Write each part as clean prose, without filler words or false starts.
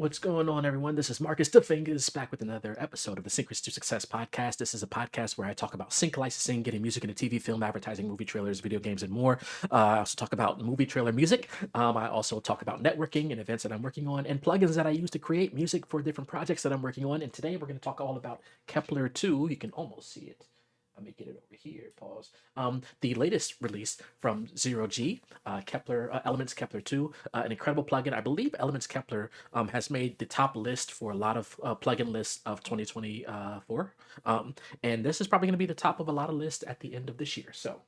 What's going on, everyone? This is Marcus the Fingaz back with another episode of the Syncrets To Success podcast. This is a podcast where I talk about sync licensing, getting music into TV, film, advertising, movie trailers, video games, and more. I also talk about movie trailer music. I also talk about networking and events that I'm working on and plugins that I use to create music for different projects that I'm working on. And today we're going to talk all about Kepler 2. You can almost see it. Let me get it over here. Pause. The latest release from Zero G, Kepler Elements Kepler 2, an incredible plugin. I believe Elements Kepler has made the top list for a lot of plugin lists of 2024, and this is probably going to be the top of a lot of lists at the end of this year. So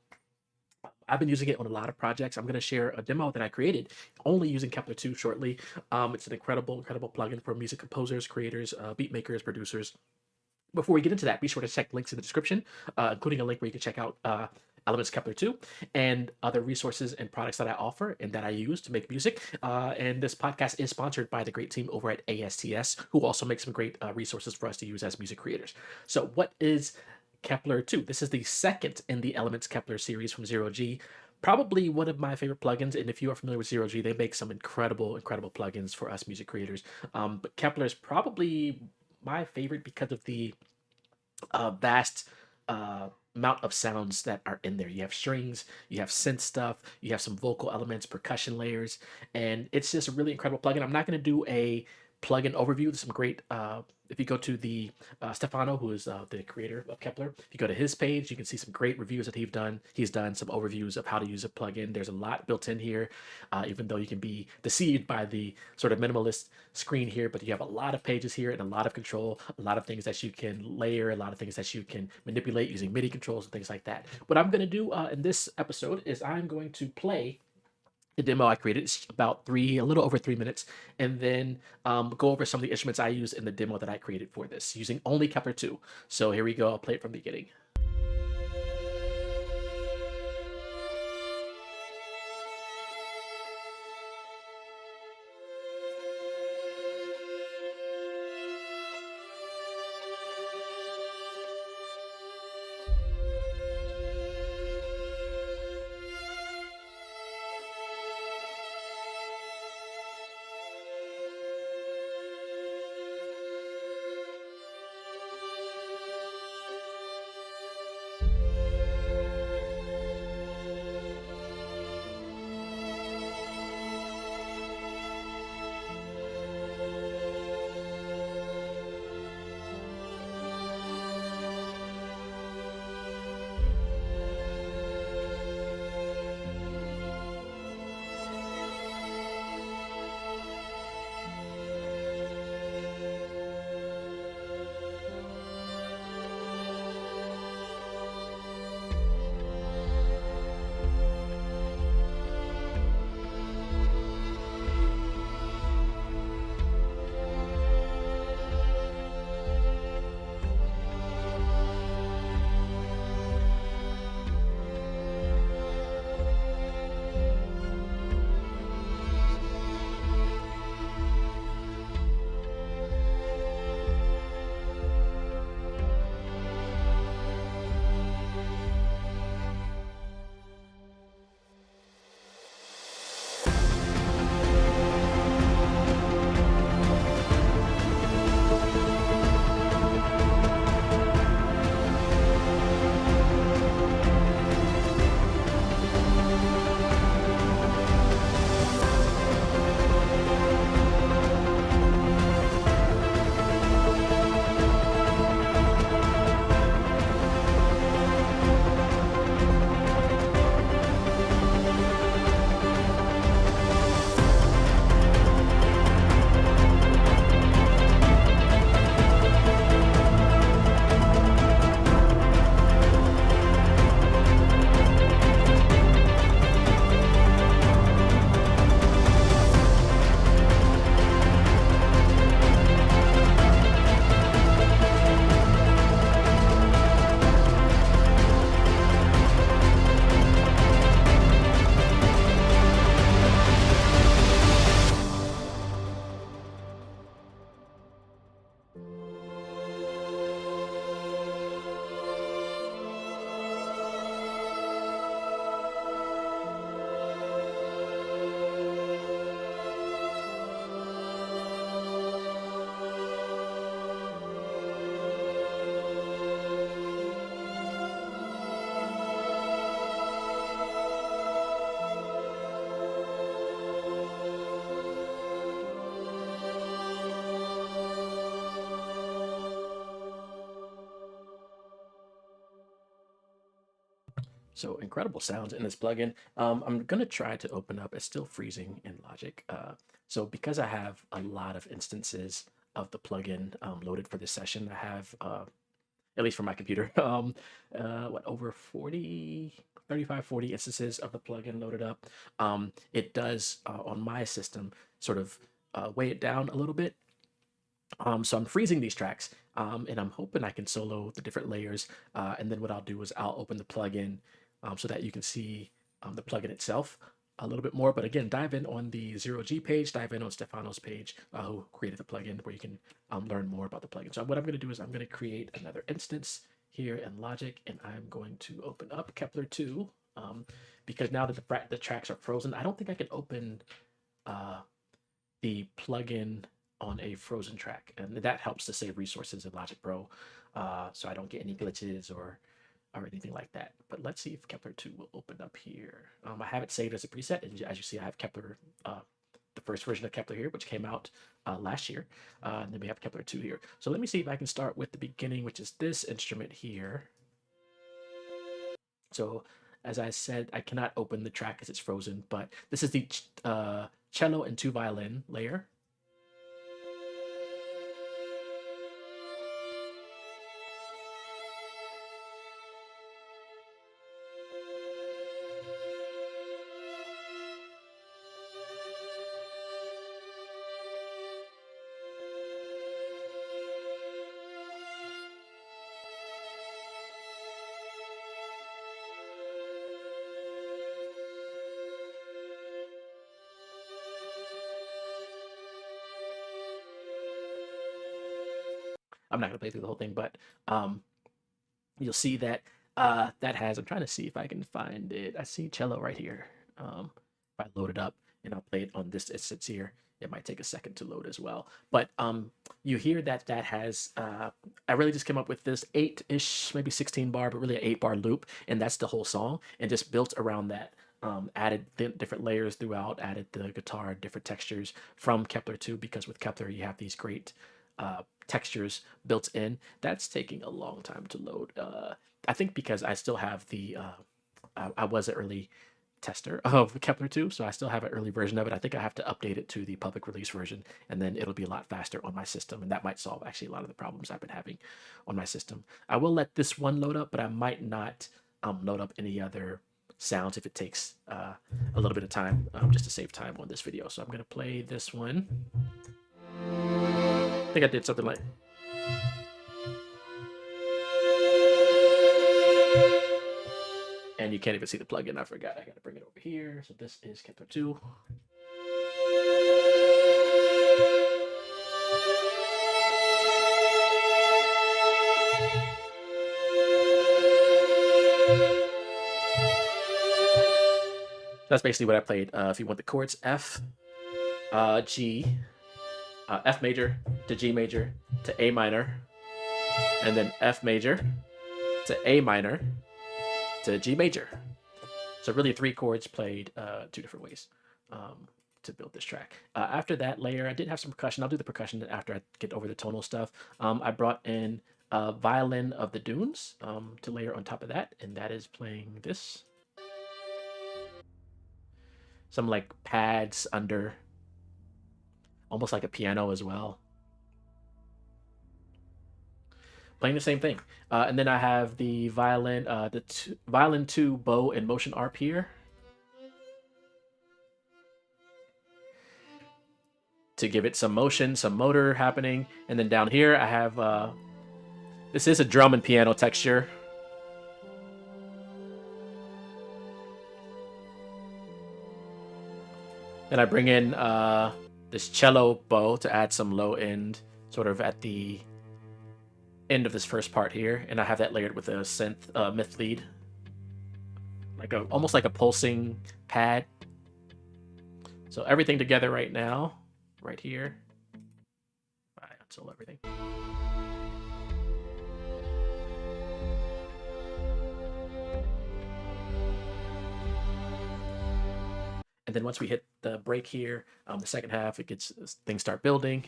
I've been using it on a lot of projects. I'm going to share a demo that I created only using Kepler 2 shortly. It's an incredible plugin for music composers, creators, beat makers, producers. Before we get into that, be sure to check links in the description, including a link where you can check out Elements Kepler 2 and other resources and products that I offer and that I use to make music. And this podcast is sponsored by the great team over at ASTS, who also make some great resources for us to use as music creators. So what is Kepler 2? This is the second in the Elements Kepler series from Zero G. Probably one of my favorite plugins, and if you are familiar with Zero G, they make some incredible plugins for us music creators. But Kepler is probably my favorite because of the vast amount of sounds that are in there. You have strings, you have synth stuff, you have some vocal elements, percussion layers, and it's just a really incredible plugin. I'm not going to do a plugin overview. There's some great if you go to the Stefano, who is the creator of Kepler, if you go to his page, you can see some great reviews that he's done some overviews of how to use a plugin. There's a lot built in here, even though you can be deceived by the sort of minimalist screen here, but you have a lot of pages here and a lot of control, a lot of things that you can layer, a lot of things that you can manipulate using MIDI controls and things like that. What I'm going to do in this episode is I'm going to play the demo I created. It's about a little over 3 minutes, and then go over some of the instruments I use in the demo that I created for this using only Kepler 2. So here we go. I'll play it from the beginning. So incredible sounds in this plugin. I'm gonna try to open up. It's still freezing in Logic. So because I have a lot of instances of the plugin loaded for this session, I have at least for my computer, over 40, 35, 40 instances of the plugin loaded up. It does on my system sort of weigh it down a little bit. So I'm freezing these tracks, and I'm hoping I can solo the different layers. And then what I'll do is I'll open the plugin so that you can see the plugin itself a little bit more. But again, dive in on the 0G page, dive in on Stefano's page, who created the plugin, where you can learn more about the plugin. So what I'm going to do is I'm going to create another instance here in Logic, and I'm going to open up Kepler 2 because now that the tracks are frozen, I don't think I can open the plugin on a frozen track, and that helps to save resources in Logic Pro, so I don't get any glitches or anything like that. But let's see if Kepler 2 will open up here. I have it saved as a preset, and as you see, I have Kepler, the first version of Kepler here, which came out last year, and then we have Kepler 2 here. So let me see if I can start with the beginning, which is this instrument here. So as I said, I cannot open the track because it's frozen, but this is the cello and 2 violin layer. I'm not going to play through the whole thing, but you'll see that that has, I'm trying to see if I can find it. I see cello right here. If I load it up and I'll play it on this, it sits here. It might take a second to load as well. But you hear that that has, I really just came up with this 8-ish, maybe 16 bar, but really an 8-bar loop. And that's the whole song, and just built around that. Added different layers throughout, added the guitar, different textures from Kepler 2, because with Kepler, you have these great textures built in. That's taking a long time to load. I think because I still have the, I was an early tester of Kepler 2, so I still have an early version of it. I think I have to update it to the public release version, and then it'll be a lot faster on my system, and that might solve actually a lot of the problems I've been having on my system. I will let this one load up, but I might not load up any other sounds if it takes a little bit of time, just to save time on this video. So I'm going to play this one. I think I did something like... And you can't even see the plugin. I forgot. I got to bring it over here. So this is Kepler 2. That's basically what I played. If you want the chords, F, G, F major to G major to A minor, and then F major to A minor to G major. So really 3 chords played 2 different ways to build this track. After that layer, I did have some percussion. I'll do the percussion after I get over the tonal stuff. I brought in Violin of the Dunes to layer on top of that, and that is playing this. Some like pads under, almost like a piano as well. Playing the same thing. And then I have the violin, violin 2 bow and motion arp here, to give it some motion, some motor happening. And then down here I have, this is a drum and piano texture. Then I bring in this cello bow to add some low end, sort of at the end of this first part here, and I have that layered with a synth myth lead, like almost like a pulsing pad. So everything together right now, right here. I unsolo everything. And then once we hit the break here, the second half, it gets, things start building.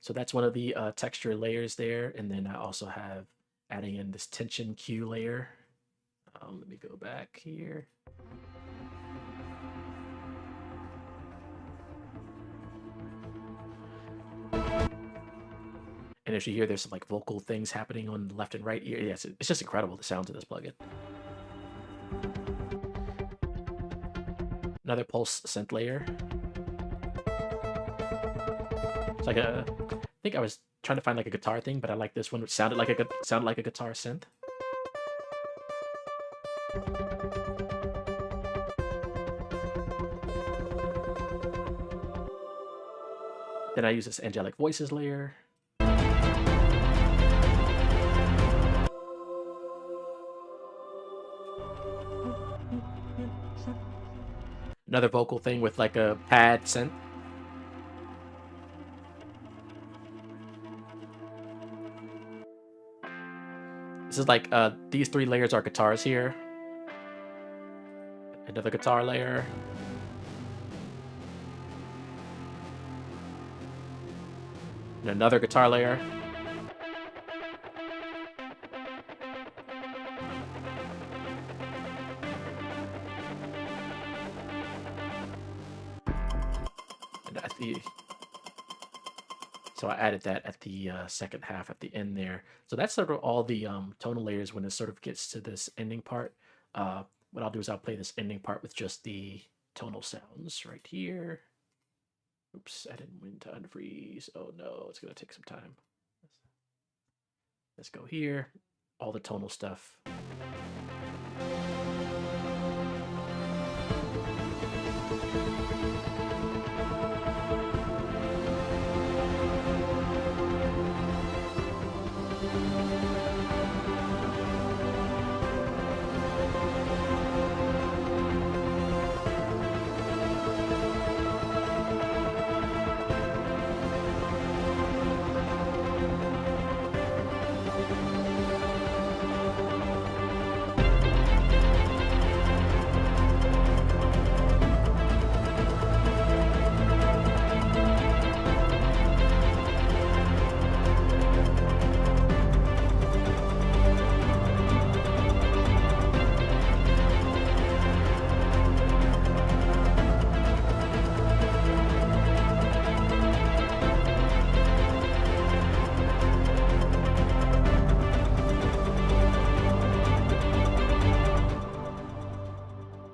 So that's one of the texture layers there. And then I also have adding in this tension Q layer. Let me go back here. And as you hear, there's some like vocal things happening on the left and right ear. Yes, it's just incredible, the sounds of this plugin. Another pulse synth layer. It's like I think I was trying to find like a guitar thing, but I like this one, which sounded like a guitar synth. Then I use this angelic voices layer. Another vocal thing with like a pad synth. This is like these 3 layers are guitars here. Another guitar layer. And another guitar layer. And at the So I added that at the second half at the end there. So that's sort of all the tonal layers when it sort of gets to this ending part. What I'll do is I'll play this ending part with just the tonal sounds right here. Oops, I didn't win to unfreeze. Oh no, it's gonna take some time. Let's go here. All the tonal stuff.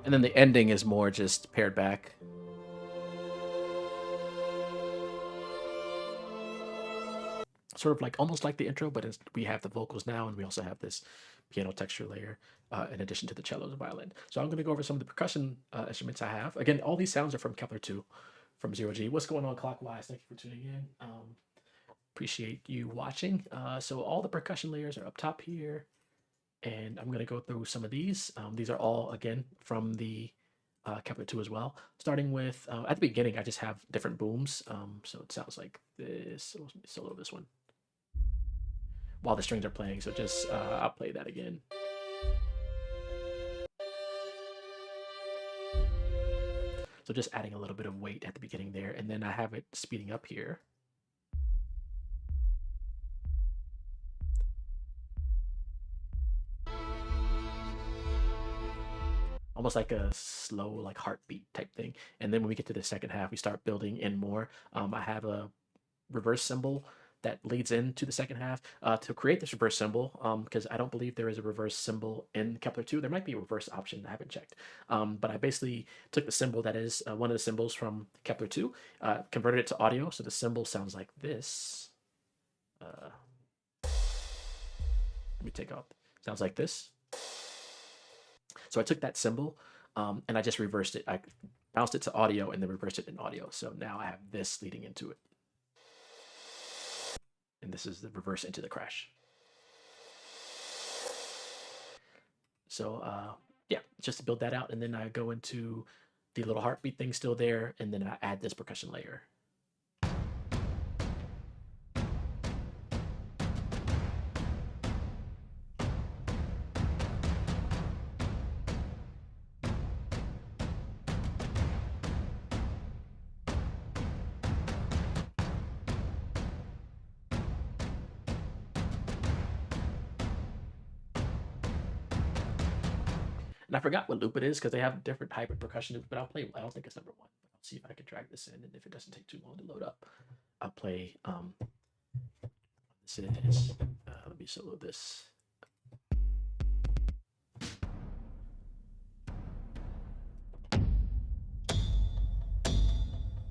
And then the ending is more just paired back. Sort of like almost like the intro, but we have the vocals now, and we also have this piano texture layer in addition to the cellos and violin. So I'm going to go over some of the percussion instruments I have. Again, all these sounds are from Kepler 2 from 0G. What's going on clockwise? Thank you for tuning in. Appreciate you watching. So all the percussion layers are up top here. And I'm going to go through some of these. These are all, again, from the Kepler 2 as well. Starting with, at the beginning, I just have different booms. So it sounds like this. So let me solo this one while the strings are playing. So just, I'll play that again. So just adding a little bit of weight at the beginning there. And then I have it speeding up here. Almost like a slow, like heartbeat type thing. And then when we get to the second half, we start building in more. I have a reverse cymbal that leads into the second half. To create this reverse cymbal, because I don't believe there is a reverse cymbal in Kepler 2. There might be a reverse option, I haven't checked. But I basically took the cymbal that is one of the symbols from Kepler 2, converted it to audio, so the cymbal sounds like this. Let me take off. Sounds like this. So I took that cymbal and I just reversed it. I bounced it to audio and then reversed it in audio. So now I have this leading into it. And this is the reverse into the crash. So yeah, just to build that out. And then I go into the little heartbeat thing still there. And then I add this percussion layer. And I forgot what loop it is because they have different hybrid percussion loops, but I'll play, I don't think it's number one. But I'll see if I can drag this in, and if it doesn't take too long to load up, I'll play, this is, let me solo this.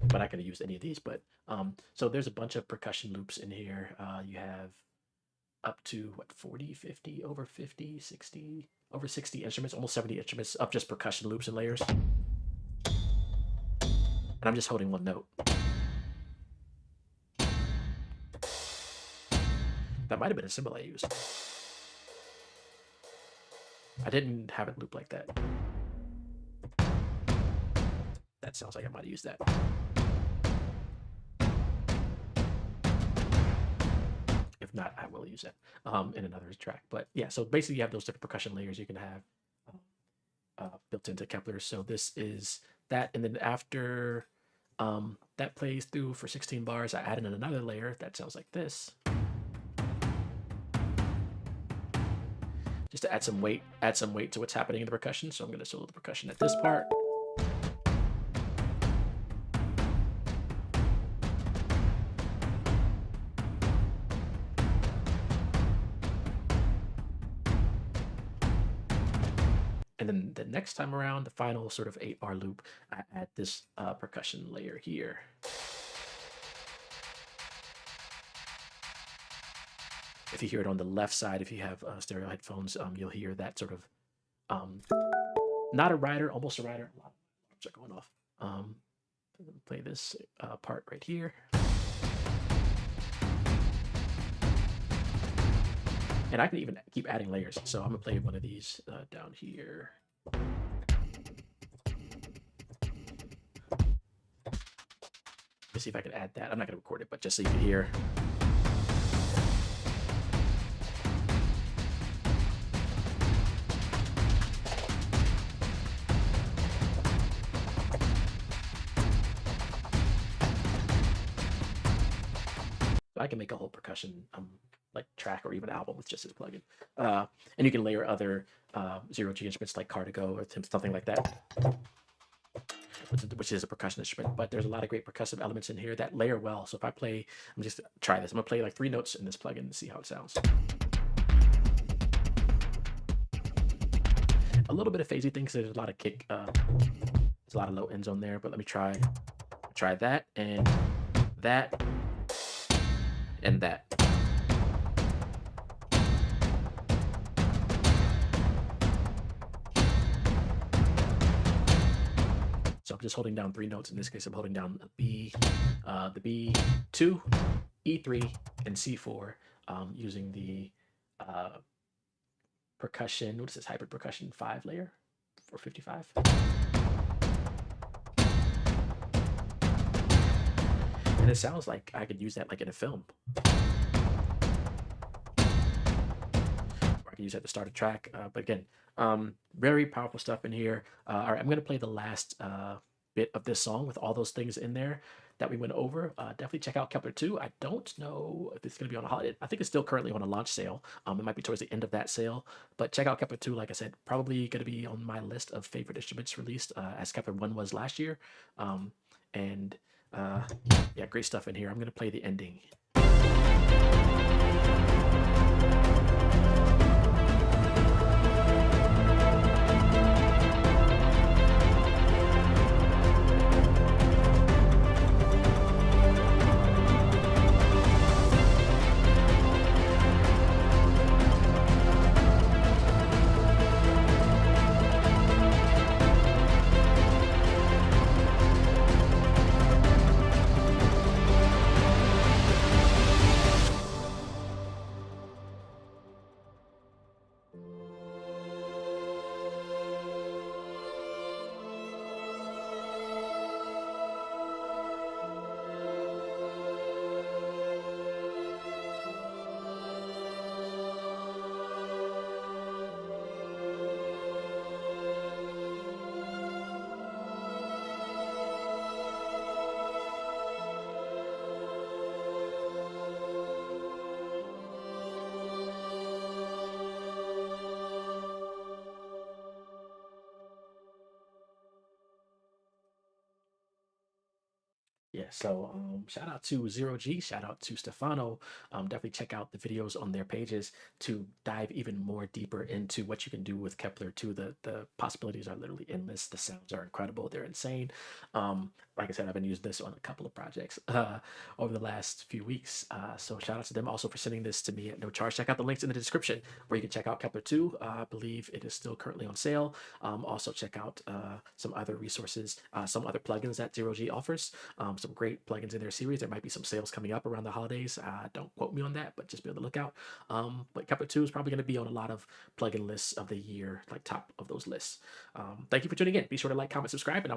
But I could have used any of these, but so there's a bunch of percussion loops in here. You have up to what, 40, 50, over 50, 60, over 60 instruments, almost 70 instruments of just percussion loops and layers. And I'm just holding one note. That might have been a cymbal I used. I didn't have it loop like that. That sounds like I might have used that. If not, I will use it in another track. But yeah, so basically you have those different percussion layers you can have built into Kepler. So this is that. And then after that plays through for 16 bars, I added in another layer that sounds like this. Just to add some weight to what's happening in the percussion. So I'm going to solo the percussion at this part. And then the next time around, the final sort of 8-bar loop, I add this percussion layer here. If you hear it on the left side, if you have stereo headphones, you'll hear that sort of, not a rider, almost a rider. A lot of alarms are going off. I'm gonna play this part right here. And I can even keep adding layers. So I'm gonna play one of these down here. Let's see if I can add that. I'm not gonna record it, but just so you can hear. I can make a whole percussion like track or even album with just this plugin. And you can layer other 0G instruments like Cardigo or something like that, which is a percussion instrument. But there's a lot of great percussive elements in here that layer well. So if I play, I'm just try this. I'm gonna play like 3 notes in this plugin and see how it sounds. A little bit of phasey things. There's a lot of kick. There's a lot of low ends on there. But let me try that and that. And that. So I'm just holding down 3 notes. In this case, I'm holding down the B2, E3, and C4 using the percussion, what is this, hybrid percussion 5 layer, 455. And it sounds like I could use that like in a film. Or I can use that to start a track. But again, very powerful stuff in here. All right, I'm going to play the last bit of this song with all those things in there that we went over. Definitely check out Kepler 2. I don't know if it's going to be on a holiday. I think it's still currently on a launch sale. It might be towards the end of that sale. But check out Kepler 2. Like I said, probably going to be on my list of favorite instruments released as Kepler 1 was last year. Yeah, great stuff in here. I'm going to play the ending. Yeah, so shout out to Zero G, shout out to Stefano. Definitely check out the videos on their pages to dive even more deeper into what you can do with Kepler 2. The possibilities are literally endless. The sounds are incredible. They're insane. Like I said, I've been using this on a couple of projects over the last few weeks. So shout out to them also for sending this to me at no charge. Check out the links in the description where you can check out Kepler 2. I believe it is still currently on sale. Also check out some other resources, some other plugins that Zero G offers. Some great plugins in their series. There might be some sales coming up around the holidays. Don't quote me on that, but just be on the lookout. But Kepler 2 is probably going to be on a lot of plugin lists of the year, like top of those lists. Thank you for tuning in. Be sure to like, comment, subscribe, and I will